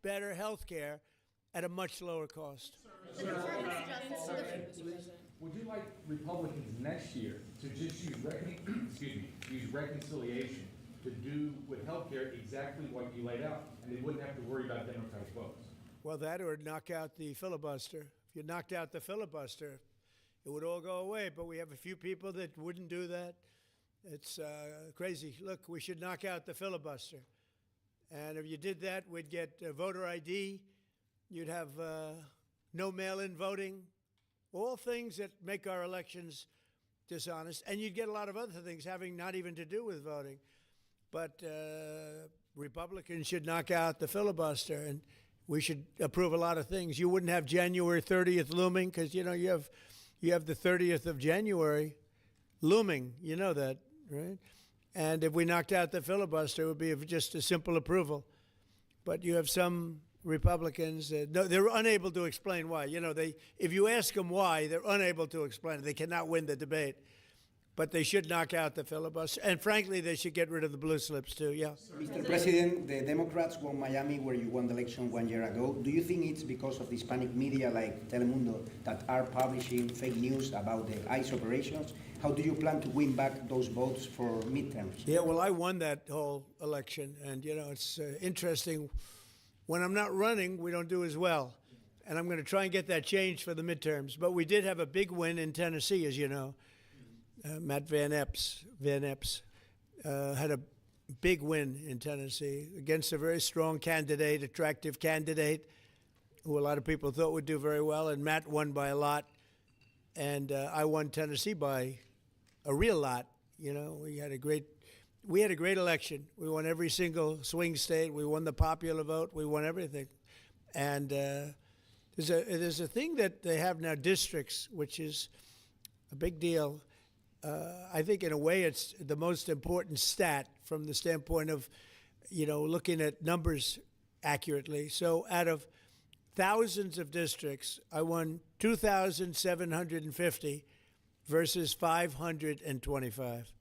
better health care at a much lower cost. Would you like Republicans next year to just use use reconciliation to do with healthcare exactly what you laid out, and they wouldn't have to worry about Democratic votes? Well, that or knock out the filibuster. If you knocked out the filibuster, it would all go away. But we have a few people that wouldn't do that. It's crazy. Look, we should knock out the filibuster. And if you did that, we'd get voter ID. You'd have no mail-in voting, all things that make our elections dishonest. And you'd get a lot of other things having not even to do with voting. But Republicans should knock out the filibuster, and we should approve a lot of things. You wouldn't have January 30th looming because, you have the 30th of January looming. You know that, right? And if we knocked out the filibuster, it would be just a simple approval. But you have some Republicans, no, they're unable to explain why. If you ask them why, they're unable to explain it. They cannot win the debate. But they should knock out the filibuster. And frankly, they should get rid of the blue slips, too. Yeah. Mr. President, the Democrats won Miami, where you won the election 1 year ago. Do you think it's because of the Hispanic media like Telemundo that are publishing fake news about the ICE operations? How do you plan to win back those votes for midterms? Yeah, well, I won that whole election. And, it's interesting. When I'm not running, we don't do as well. And I'm going to try and get that changed for the midterms. But we did have a big win in Tennessee, as you know. Matt Van Epps had a big win in Tennessee against a very strong candidate, attractive candidate, who a lot of people thought would do very well. And Matt won by a lot. And I won Tennessee by a real lot. We had a great election. We won every single swing state. We won the popular vote. We won everything. And there's a thing that they have now, districts, which is a big deal. I think in a way it's the most important stat from the standpoint of, looking at numbers accurately. So out of thousands of districts, I won 2,750 versus 525.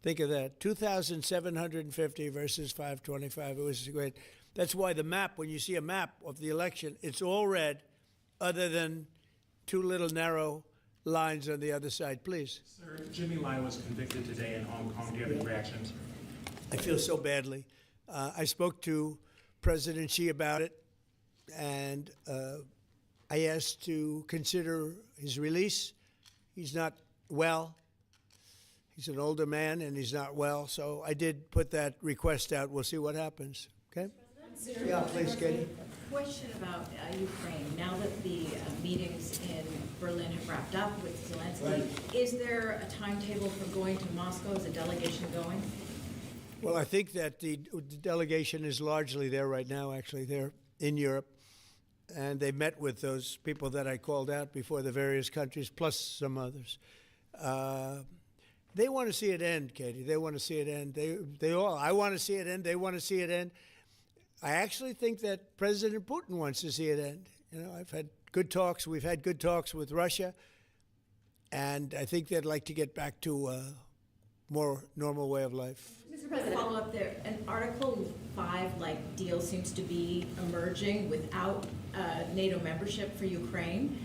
Think of that, 2,750 versus 525. It was great. That's why the map, when you see a map of the election, it's all red other than two little narrow lines on the other side, please. Sir, Jimmy Lai was convicted today in Hong Kong. Do you have any reactions? I feel so badly. I spoke to President Xi about it, and I asked to consider his release. He's not well. He's an older man, and he's not well. So I did put that request out. We'll see what happens. Okay? Yeah, please, Katie. Question about Ukraine. Now that the meetings in Berlin have wrapped up with Zelensky, is there a timetable for going to Moscow? Is a delegation going? Well, I think that the delegation is largely there right now, actually. They're in Europe, and they met with those people that I called out before, the various countries, plus some others. They want to see it end, Katie. They want to see it end. I want to see it end. They want to see it end. I actually think that President Putin wants to see it end. I've had good talks. We've had good talks with Russia. And I think they'd like to get back to a more normal way of life. Mr. President, follow up there. An Article 5 deal seems to be emerging without NATO membership for Ukraine.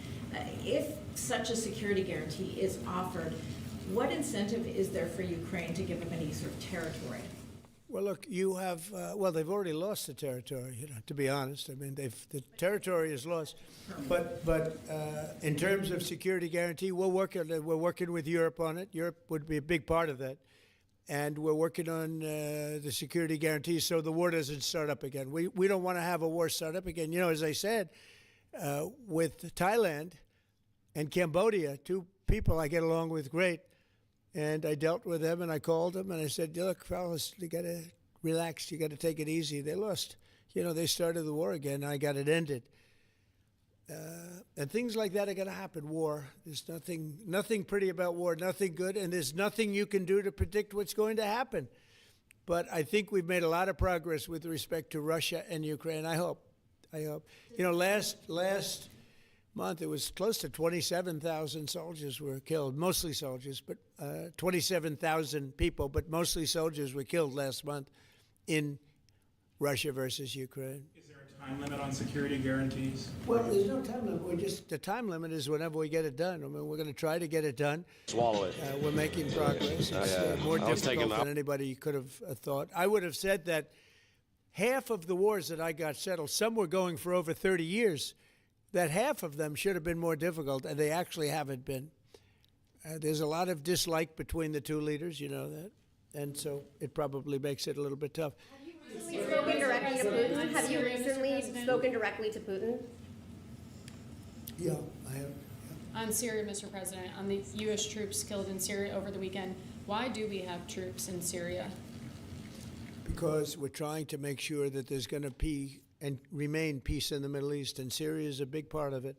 If such a security guarantee is offered, what incentive is there for Ukraine to give up any sort of territory? Well, look, you have, they've already lost the territory, to be honest. I mean, the territory is lost. But in terms of security guarantee, we're working with Europe on it. Europe would be a big part of that. And we're working on the security guarantee so the war doesn't start up again. We don't want to have a war start up again. As I said, with Thailand and Cambodia, two people I get along with great. And I dealt with them, and I called them, and I said, look, fellas, you got to relax. You got to take it easy. They lost. They started the war again, and I got it ended. And things like that are going to happen, war. There's nothing pretty about war, nothing good, and there's nothing you can do to predict what's going to happen. But I think we've made a lot of progress with respect to Russia and Ukraine, I hope. Last month, it was close to 27,000 soldiers were killed, mostly soldiers, but 27,000 people, but mostly soldiers were killed last month in Russia versus Ukraine. Is there a Time limit on security guarantees? Well, there's no time limit. The time limit is whenever we get it done. I mean, we're going to try to get it done. Swallow it. We're making progress. It's more I was taking difficult out- than anybody could have thought. I would have said that half of the wars that I got settled, some were going for over 30 years, that half of them should have been more difficult, and they actually haven't been. There's a lot of dislike between the two leaders, you know that, and so it probably makes it a little bit tough. Spoken directly to Putin? Have you recently spoken directly to Putin? Yeah, I have. On Syria, Mr. President, on the U.S. troops killed in Syria over the weekend, why do we have troops in Syria? Because we're trying to make sure that there's going to be and remain peace in the Middle East, and Syria is a big part of it.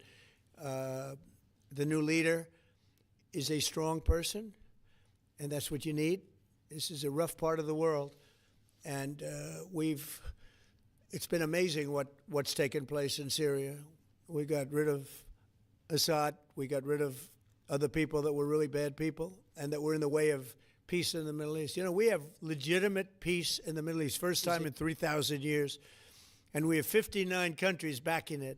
The new leader is a strong person, and that's what you need. This is a rough part of the world, and it's been amazing what's taken place in Syria. We got rid of Assad. We got rid of other people that were really bad people and that were in the way of peace in the Middle East. You know, we have legitimate peace in the Middle East, first time in 3,000 years, and we have 59 countries backing it.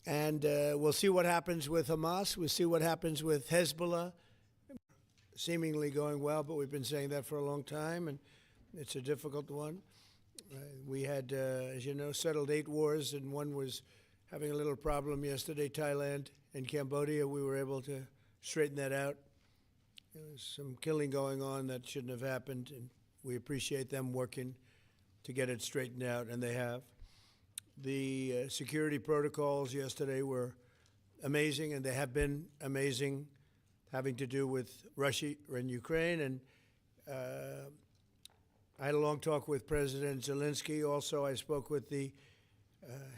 And we'll see what happens with Hamas. We'll see what happens with Hezbollah. Seemingly going well, but we've been saying that for a long time, and it's a difficult one. We had, as you know, settled 8 wars, and one was having a little problem yesterday, Thailand and Cambodia. We were able to straighten that out. There was some killing going on that shouldn't have happened, and we appreciate them working to get it straightened out, and they have. The security protocols yesterday were amazing, and they have been amazing, having to do with Russia and Ukraine. And I had a long talk with President Zelensky. Also, I spoke with the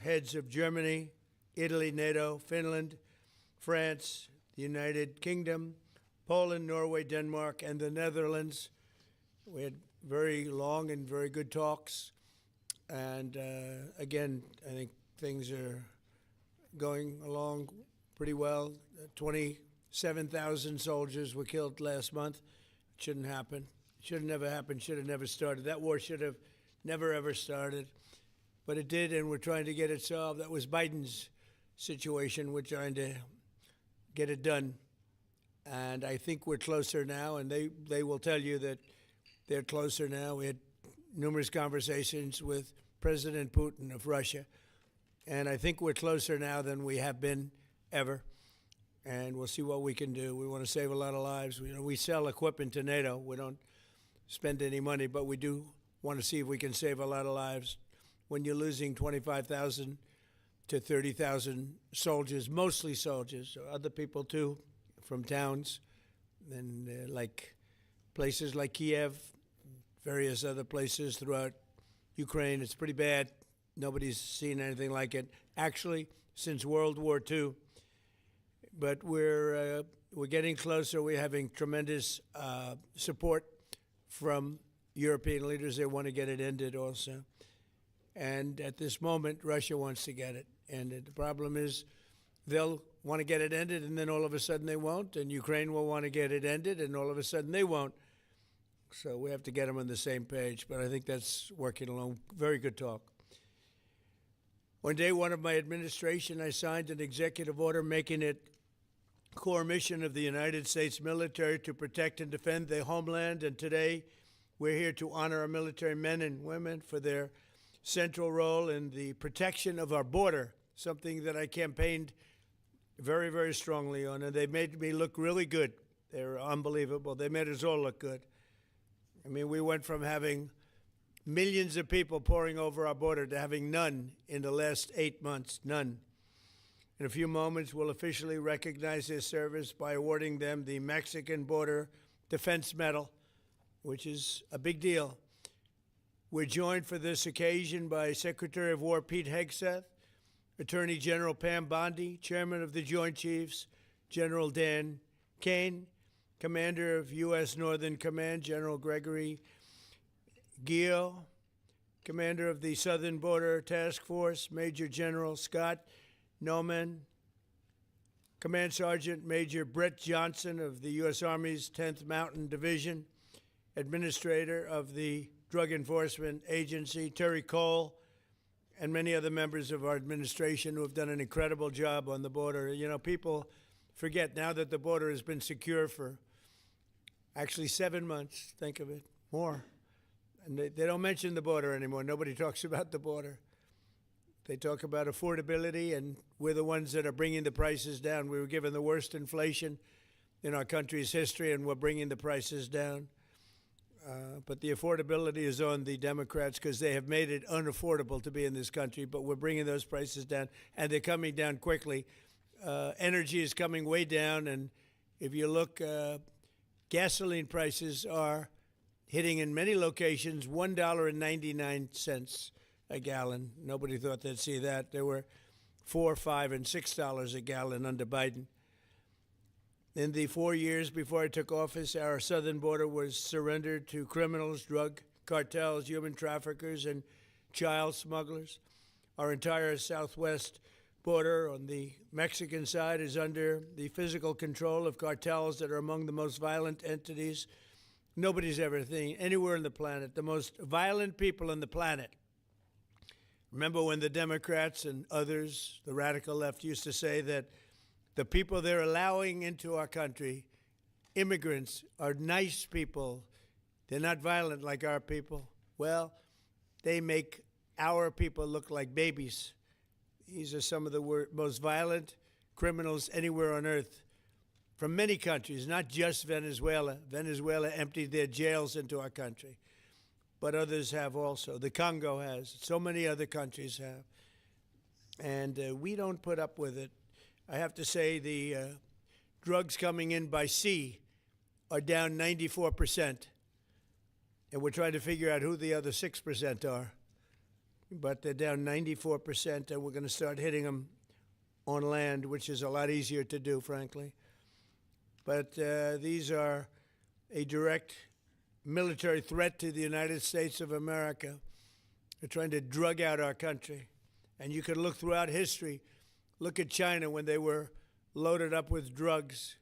heads of Germany, Italy, NATO, Finland, France, the United Kingdom, Poland, Norway, Denmark, and the Netherlands. We had very long and very good talks. And again, I think things are going along pretty well. 27,000 soldiers were killed last month. It shouldn't happen. It should have never happened. Should have never started. That war should have never, ever started. But it did, and we're trying to get it solved. That was Biden's situation. We're trying to get it done. And I think we're closer now, and they will tell you that they're closer now. We had numerous conversations with President Putin of Russia, and I think we're closer now than we have been ever, and we'll see what we can do. We want to save a lot of lives. We sell equipment to NATO. We don't spend any money, but we do want to see if we can save a lot of lives. When you're losing 25,000 to 30,000 soldiers, mostly soldiers, other people too, from towns, and like places like Kiev, various other places throughout Ukraine. It's pretty bad. Nobody's seen anything like it, actually, since World War II. But we're getting closer. We're having tremendous support from European leaders. They want to get it ended also. And at this moment, Russia wants to get it ended. The problem is they'll want to get it ended, and then all of a sudden they won't. And Ukraine will want to get it ended, and all of a sudden they won't. So we have to get them on the same page, but I think that's working along. Very good talk. On day one of my administration, I signed an executive order making it core mission of the United States military to protect and defend their homeland, and today we're here to honor our military men and women for their central role in the protection of our border, something that I campaigned very, very strongly on, and they made me look really good. They're unbelievable. They made us all look good. I mean, we went from having millions of people pouring over our border to having none in the last 8 months, none. In a few moments, we'll officially recognize their service by awarding them the Mexican Border Defense Medal, which is a big deal. We're joined for this occasion by Secretary of War Pete Hegseth, Attorney General Pam Bondi, Chairman of the Joint Chiefs, General Dan Kane, Commander of U.S. Northern Command, General Gregory Gio, Commander of the Southern Border Task Force, Major General Scott Noman, Command Sergeant Major Brett Johnson of the U.S. Army's 10th Mountain Division, Administrator of the Drug Enforcement Agency, Terry Cole, and many other members of our administration who have done an incredible job on the border. You know, people forget now that the border has been secure for actually 7 months, think of it, more. And they don't mention the border anymore. Nobody talks about the border. They talk about affordability, and we're the ones that are bringing the prices down. We were given the worst inflation in our country's history, and we're bringing the prices down. But the affordability is on the Democrats because they have made it unaffordable to be in this country, but we're bringing those prices down, and they're coming down quickly. Energy is coming way down, and if you look, gasoline prices are hitting in many locations $1.99 a gallon. Nobody thought they'd see that. There were $4, $5, and $6 a gallon under Biden. In the 4 years before I took office, our southern border was surrendered to criminals, drug cartels, human traffickers, and child smugglers. Our entire southwest border on the Mexican side is under the physical control of cartels that are among the most violent entities nobody's ever seen anywhere on the planet, the most violent people on the planet. Remember when the Democrats and others, the radical left, used to say that the people they're allowing into our country, immigrants, are nice people. They're not violent like our people. Well, they make our people look like babies. These are some of the most violent criminals anywhere on earth from many countries, not just Venezuela. Venezuela emptied their jails into our country, but others have also. The Congo has. So many other countries have. And we don't put up with it. I have to say the drugs coming in by sea are down 94%. And we're trying to figure out who the other 6% are. But they're down 94%, and we're going to start hitting them on land, which is a lot easier to do, frankly. But these are a direct military threat to the United States of America. They're trying to drug out our country. And you could look throughout history. Look at China when they were loaded up with drugs.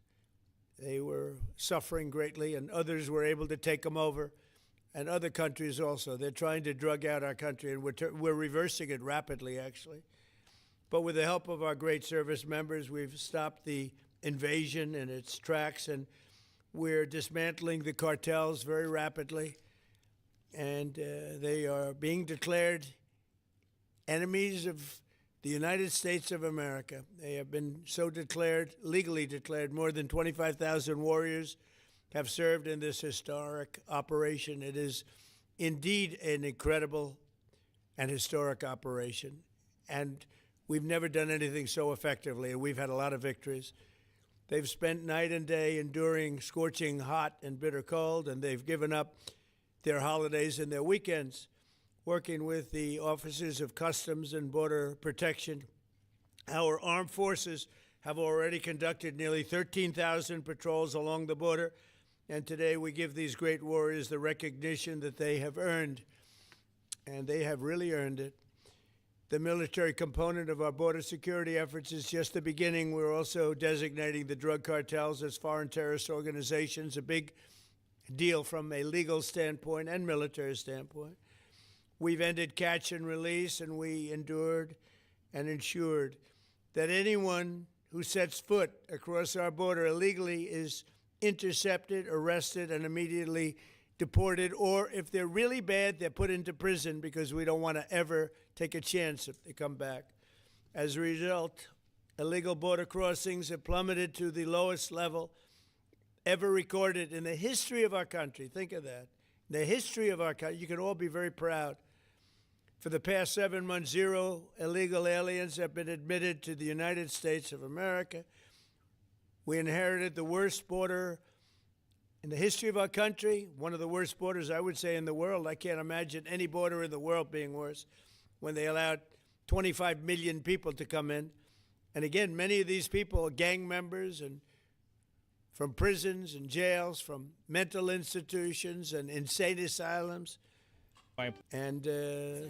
They were suffering greatly, and others were able to take them over. And other countries also. They're trying to drug out our country, and we're reversing it rapidly, actually. But with the help of our great service members, we've stopped the invasion in its tracks, and we're dismantling the cartels very rapidly. And they are being declared enemies of the United States of America. They have been so declared, legally declared. More than 25,000 warriors have served in this historic operation. It is indeed an incredible and historic operation. And we've never done anything so effectively, and we've had a lot of victories. They've spent night and day enduring scorching hot and bitter cold, and they've given up their holidays and their weekends working with the officers of Customs and Border Protection. Our armed forces have already conducted nearly 13,000 patrols along the border, and today we give these great warriors the recognition that they have earned, and they have really earned it. The military component of our border security efforts is just the beginning. We're also designating the drug cartels as foreign terrorist organizations, a big deal from a legal standpoint and military standpoint. We've ended catch and release, and we endured and ensured that anyone who sets foot across our border illegally is intercepted, arrested, and immediately deported, or if they're really bad, they're put into prison because we don't want to ever take a chance if they come back. As a result, illegal border crossings have plummeted to the lowest level ever recorded in the history of our country. Think of that. The history of our country. You can all be very proud. For the past 7 months, 0 illegal aliens have been admitted to the United States of America. We inherited the worst border in the history of our country, one of the worst borders, I would say, in the world. I can't imagine any border in the world being worse when they allowed 25 million people to come in. And again, many of these people are gang members and from prisons and jails, from mental institutions and insane asylums. And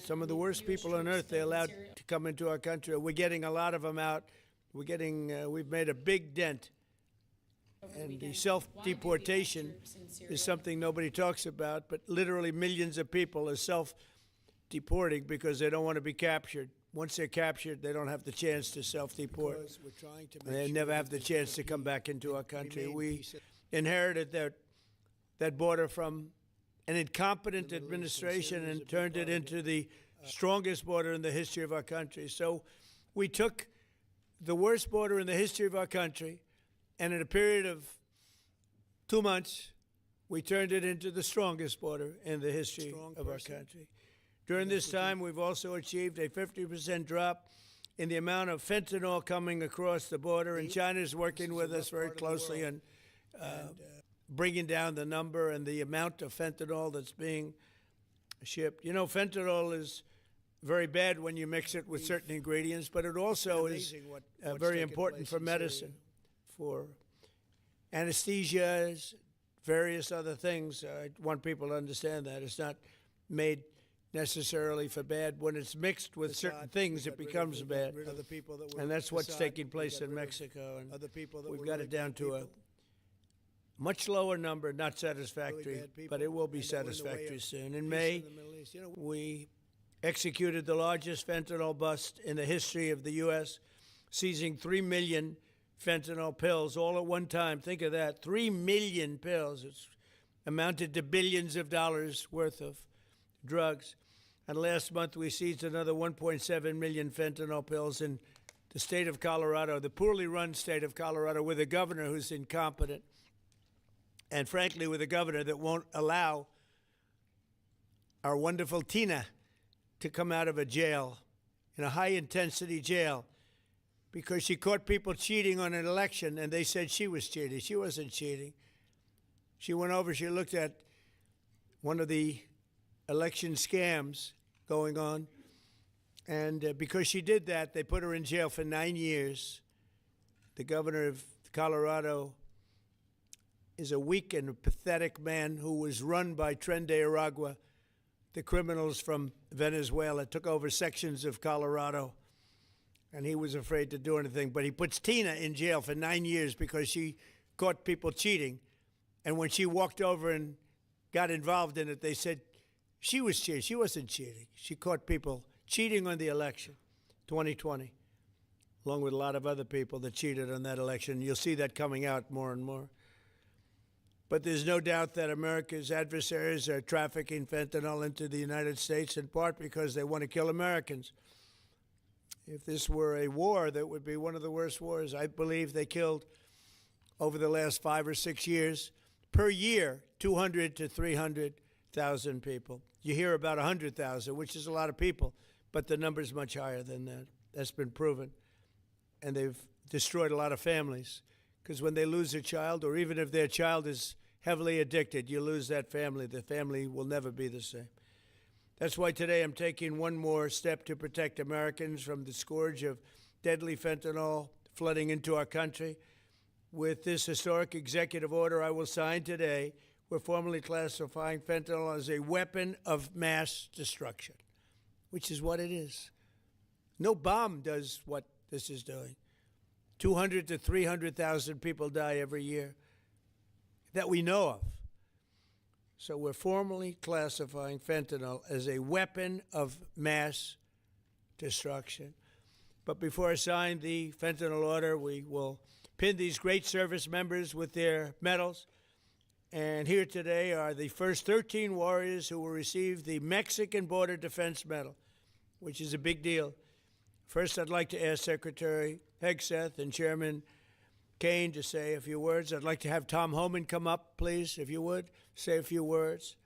some of the worst people on earth they allowed to come into our country. We're getting a lot of them out. We've made a big dent. And the self-deportation is something nobody talks about, but literally millions of people are deporting because they don't want to be captured. Once they're captured, they don't have the chance to self-deport. Because we're trying to And make they sure never that have the there's chance no to come people back into our country. remain We peaceable. inherited that border from an incompetent The Middle East, administration and Syria is a and big turned it part of into the strongest border in the history of our country. So we took the worst border in the history of our country, and in a period of 2 months, we turned it into the strongest border in the history Strong of our person. country. During this time, we've also achieved a 50% drop in the amount of fentanyl coming across the border, and China is working with us very closely and bringing down the number and the amount of fentanyl that's being shipped. You know, fentanyl is very bad when you mix it with certain ingredients, but it also is amazing what's very taken important place for in Syria. medicine, for anesthesias, various other things. I want people to understand that. It's not made necessarily for bad. When it's mixed with certain Assad, things, we it got rid of- becomes we got bad. rid of the people that were And that's what's Assad, taking we place got in rid of Mexico. And other people that we've were got really it down bad to a people. much lower number, not satisfactory, bad people, but it will be and that were in the way satisfactory of soon. In peace May, in the Middle East. You know, we executed the largest fentanyl bust in the history of the U.S., seizing 3 million fentanyl pills all at one time. Think of that, 3 million pills. It's amounted to billions of dollars worth of drugs. And last month, we seized another 1.7 million fentanyl pills in the state of Colorado, the poorly run state of Colorado, with a governor who's incompetent. And frankly, with a governor that won't allow our wonderful Tina to come out of a jail, in a high-intensity jail, because she caught people cheating on an election, and they said she was cheating. She wasn't cheating. She went over, she looked at one of the election scams going on, and because she did that, they put her in jail for 9 years. The governor of Colorado is a weak and pathetic man who was run by Tren de Aragua, the criminals from Venezuela, took over sections of Colorado, and he was afraid to do anything. But he puts Tina in jail for 9 years because she caught people cheating. And when she walked over and got involved in it, they said she was cheating. She wasn't cheating. She caught people cheating on the election, 2020, along with a lot of other people that cheated on that election. You'll see that coming out more and more. But there's no doubt that America's adversaries are trafficking fentanyl into the United States, in part because they want to kill Americans. If this were a war, that would be one of the worst wars. I believe they killed, over the last 5 or 6 years, per year, 200 to 300,000 people. You hear about 100,000, which is a lot of people, but the number's much higher than that. That's been proven. And they've destroyed a lot of families. Because when they lose a child, or even if their child is heavily addicted, you lose that family. The family will never be the same. That's why today I'm taking one more step to protect Americans from the scourge of deadly fentanyl flooding into our country. With this historic executive order I will sign today, we're formally classifying fentanyl as a weapon of mass destruction, which is what it is. No bomb does what this is doing. 200 to 300,000 people die every year that we know of. So we're formally classifying fentanyl as a weapon of mass destruction. But before I sign the fentanyl order, we will pin these great service members with their medals. And here today are the first 13 warriors who will receive the Mexican Border Defense Medal, which is a big deal. First, I'd like to ask Secretary Hegseth and Chairman Kane to say a few words. I'd like to have Tom Homan come up, please, if you would, say a few words.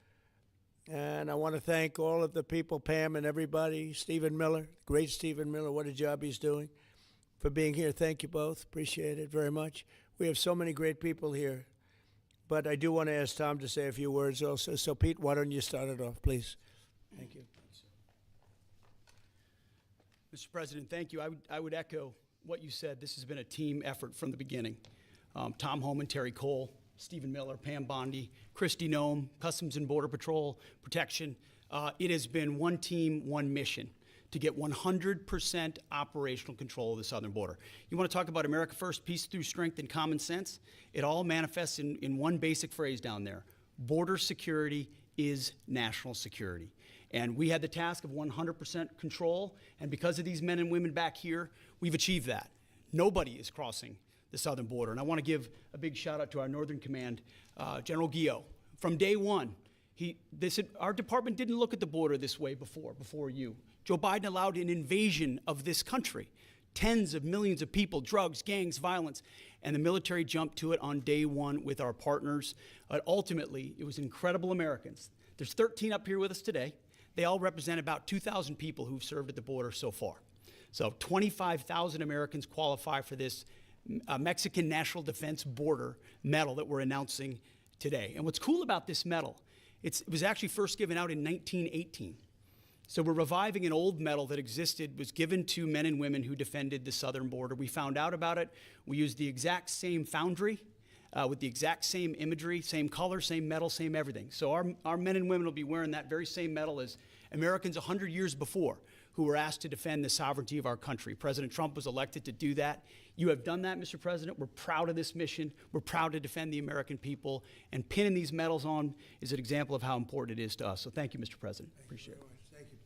And I want to thank all of the people, Pam and everybody, Stephen Miller, great Stephen Miller, what a job he's doing, for being here. Thank you both. Appreciate it very much. We have so many great people here. But I do want to ask Tom to say a few words also. So, Pete, why don't you start it off, please? Thank you. Mr. President, thank you. I would echo what you said. This has been a team effort from the beginning. Tom Homan, Terry Cole, Stephen Miller, Pam Bondi, Christy Nome, Customs and Border Patrol, Protection. It has been one team, one mission to get 100% operational control of the southern border. You want to talk about America First, peace through strength and common sense? It all manifests in one basic phrase down there. Border security is national security. And we had the task of 100% control, and because of these men and women back here, we've achieved that. Nobody is crossing the southern border. And I want to give a big shout out to our Northern Command, General Guillot. From day one, they said, our department didn't look at the border this way before you. Joe Biden allowed an invasion of this country. Tens of millions of people, drugs, gangs, violence, and the military jumped to it on day one with our partners. But ultimately, it was incredible Americans. There's 13 up here with us today. They all represent about 2,000 people who've served at the border so far. So 25,000 Americans qualify for this Mexican National Defense Border medal that we're announcing today. And what's cool about this medal, it was actually first given out in 1918. So we're reviving an old medal that existed, was given to men and women who defended the southern border. We found out about it. We used the exact same foundry with the exact same imagery, same color, same medal, same everything. So our men and women will be wearing that very same medal as Americans 100 years before who were asked to defend the sovereignty of our country. President Trump was elected to do that. You have done that, Mr. President. We're proud of this mission. We're proud to defend the American people. And pinning these medals on is an example of how important it is to us. So thank you, Mr. President. Appreciate it. Thank you.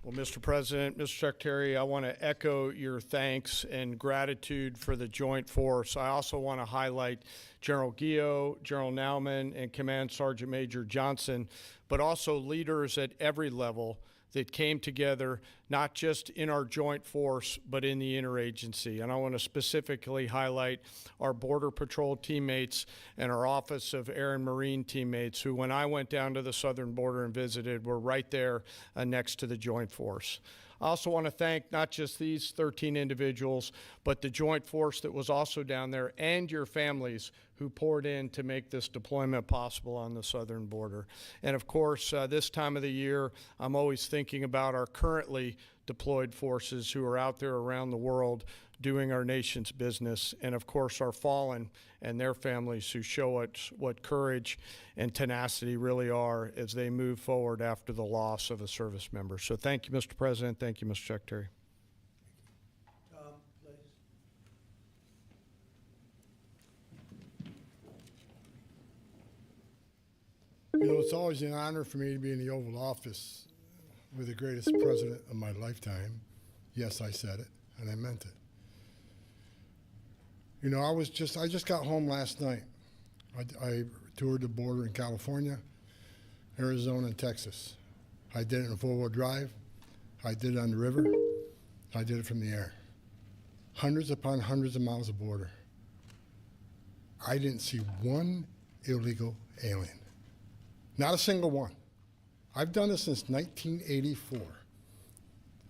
Well, Mr. President, Mr. Secretary, I want to echo your thanks and gratitude for the Joint Force. I also want to highlight General Guillot, General Nauman, and Command Sergeant Major Johnson, but also leaders at every level that came together, not just in our joint force, but in the interagency. And I want to specifically highlight our Border Patrol teammates and our Office of Air and Marine teammates who, when I went down to the southern border and visited, were right there next to the joint force. I also want to thank not just these 13 individuals, but the joint force that was also down there and your families who poured in to make this deployment possible on the southern border. And of course, this time of the year, I'm always thinking about our currently deployed forces who are out there around the world doing our nation's business, and of course our fallen and their families who show us what courage and tenacity really are as they move forward after the loss of a service member. So thank you, Mr. President. Thank you, Mr. Secretary. Tom, please. You know, it's always an honor for me to be in the Oval Office with the greatest president of my lifetime. Yes, I said it, and I meant it. You know, I just got home last night. I toured the border in California, Arizona, and Texas. I did it in a four-wheel drive. I did it on the river. I did it from the air. Hundreds upon hundreds of miles of border. I didn't see one illegal alien. Not a single one. I've done this since 1984.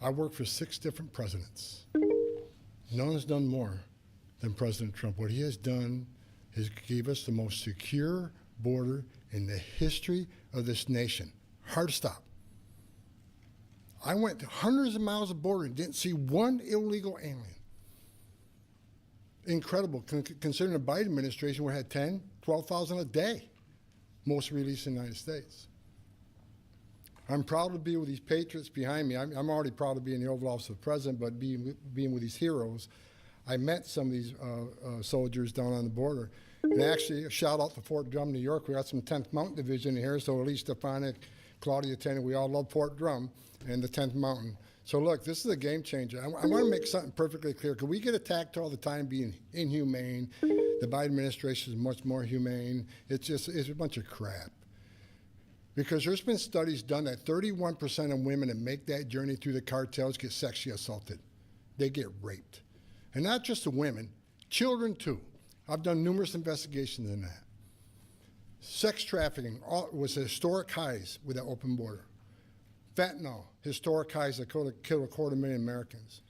I worked for 6 different presidents. No one's done more than President Trump. What he has done is gave us the most secure border in the history of this nation. Hard stop. I went to hundreds of miles of border and didn't see one illegal alien. Incredible, considering the Biden administration where had 10, 12,000 a day, most released in the United States. I'm proud to be with these patriots behind me. I'm already proud to be in the Oval Office of the President, but being with these heroes, I met some of these soldiers down on the border. And actually, a shout out to Fort Drum, New York. We got some 10th Mountain Division here, so Elise Stefanik, Claudia Tenney, we all love Fort Drum and the 10th Mountain. So look, this is a game changer. I want to make something perfectly clear, because we get attacked all the time being inhumane. The Biden administration is much more humane. It's a bunch of crap. Because there's been studies done that 31% of women that make that journey through the cartels get sexually assaulted. They get raped. And not just the women, children too. I've done numerous investigations in that. Sex trafficking was at historic highs with that open border. Fentanyl, historic highs that killed 250,000 Americans.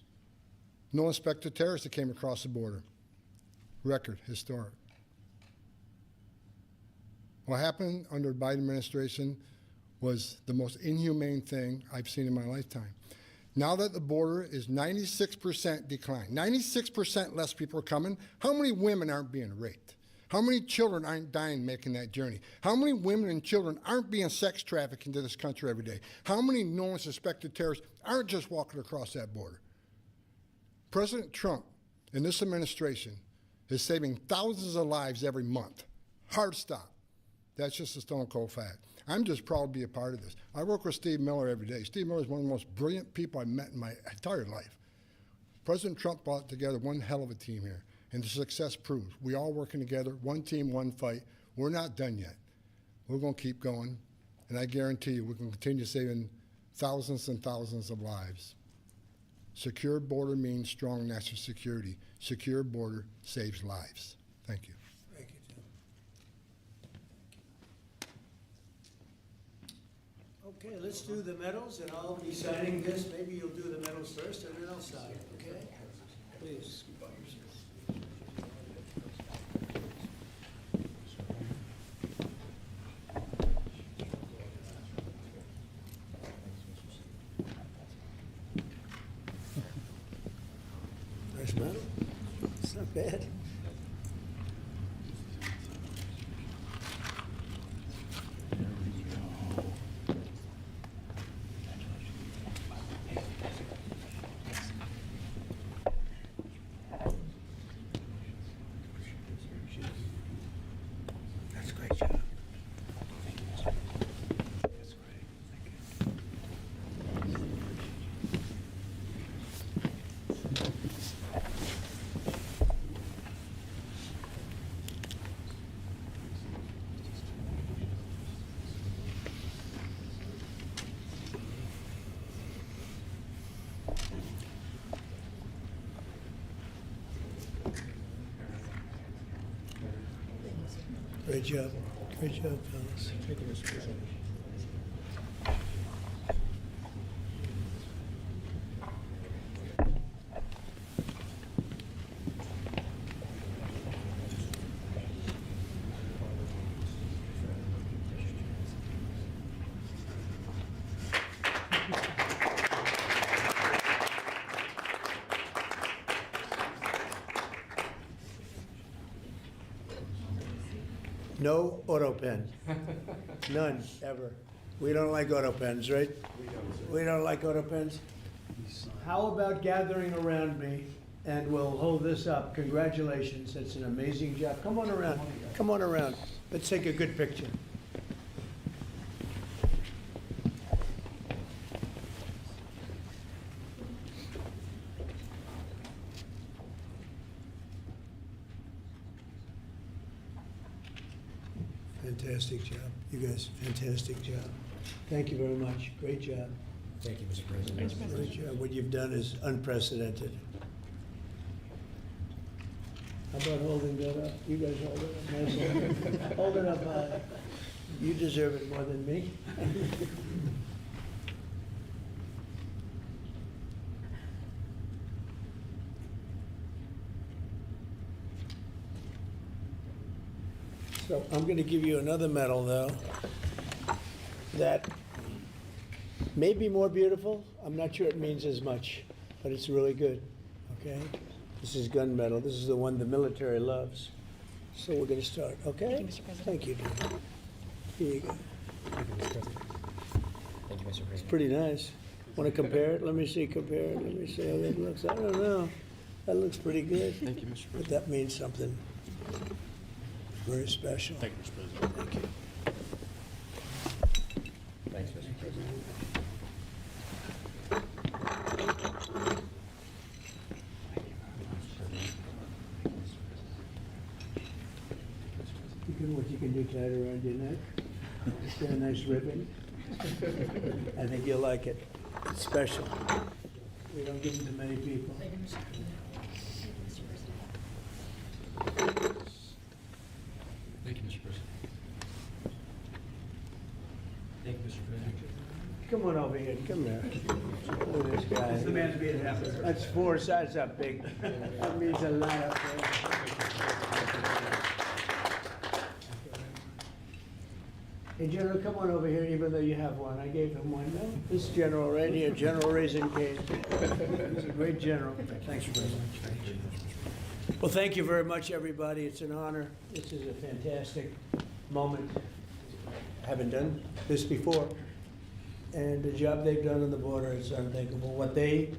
No inspector terrorists that came across the border. Record, historic. What happened under the Biden administration was the most inhumane thing I've seen in my lifetime. Now that the border is 96% decline, 96% less people are coming, how many women aren't being raped? How many children aren't dying making that journey? How many women and children aren't being sex trafficked into this country every day? How many known suspected terrorists aren't just walking across that border? President Trump and this administration is saving thousands of lives every month. Hard stop. That's just a stone cold fact. I'm just proud to be a part of this. I work with Steve Miller every day. Steve Miller is one of the most brilliant people I've met in my entire life. President Trump brought together one hell of a team here, and the success proves. We all working together, one team, one fight. We're not done yet. We're going to keep going, and I guarantee you we're going to continue saving thousands and thousands of lives. Secure border means strong national security. Secure border saves lives. Thank you. Thank you, Tim. Okay, let's do the medals, and I'll be signing this. Maybe you'll do the medals first, and then I'll sign, okay? Please. Nice medal. It's not bad. That's a great job. Great job. Great job, fellas. Thank you, Mr. President. No auto pen. None, ever. We don't like auto pens, right? We don't like auto pens? How about gathering around me, and we'll hold this up. Congratulations, it's an amazing job. Come on around, come on around. Let's take a good picture. Fantastic job. You guys, fantastic job. Thank you very much. Great job. Thank you, Mr. President. Great job. What you've done is unprecedented. How about holding that up? You guys hold it up. Nice. Hold it up high. You deserve it more than me. So I'm going to give you another medal, though, that may be more beautiful. I'm not sure it means as much, but it's really good, okay? This is gun medal. This is the one the military loves. So we're going to start, okay? Thank you, Mr. President. Thank you, David. Here you go. Thank you, Mr. President. Thank you, Mr. It's President. pretty nice. Want to compare it? Let me see, compare it. Let me see how that looks. I don't know. That looks pretty good. Thank you, Mr. But that means something very special. Thank you, Mr. President. Thank you. Thanks, Mr. President. What you can do, tie it around your neck. It's got a nice ribbon. I think you'll like it. It's special. We don't give them to many people. Thank you, Mr. President. Thank you, Mr. President. Thank you, Mr. President. Come on over here. Come here. Look at this guy. The man's being happy. That's 4 sides up big. That means a lot up there. Hey, General, come on over here, even though you have one. I gave him one. No? This general right here, General Raisin Cane. He's a great general. Thanks very much. Well, thank you very much, everybody. It's an honor. This is a fantastic moment. I haven't done this before. And the job they've done on the border is unthinkable. What they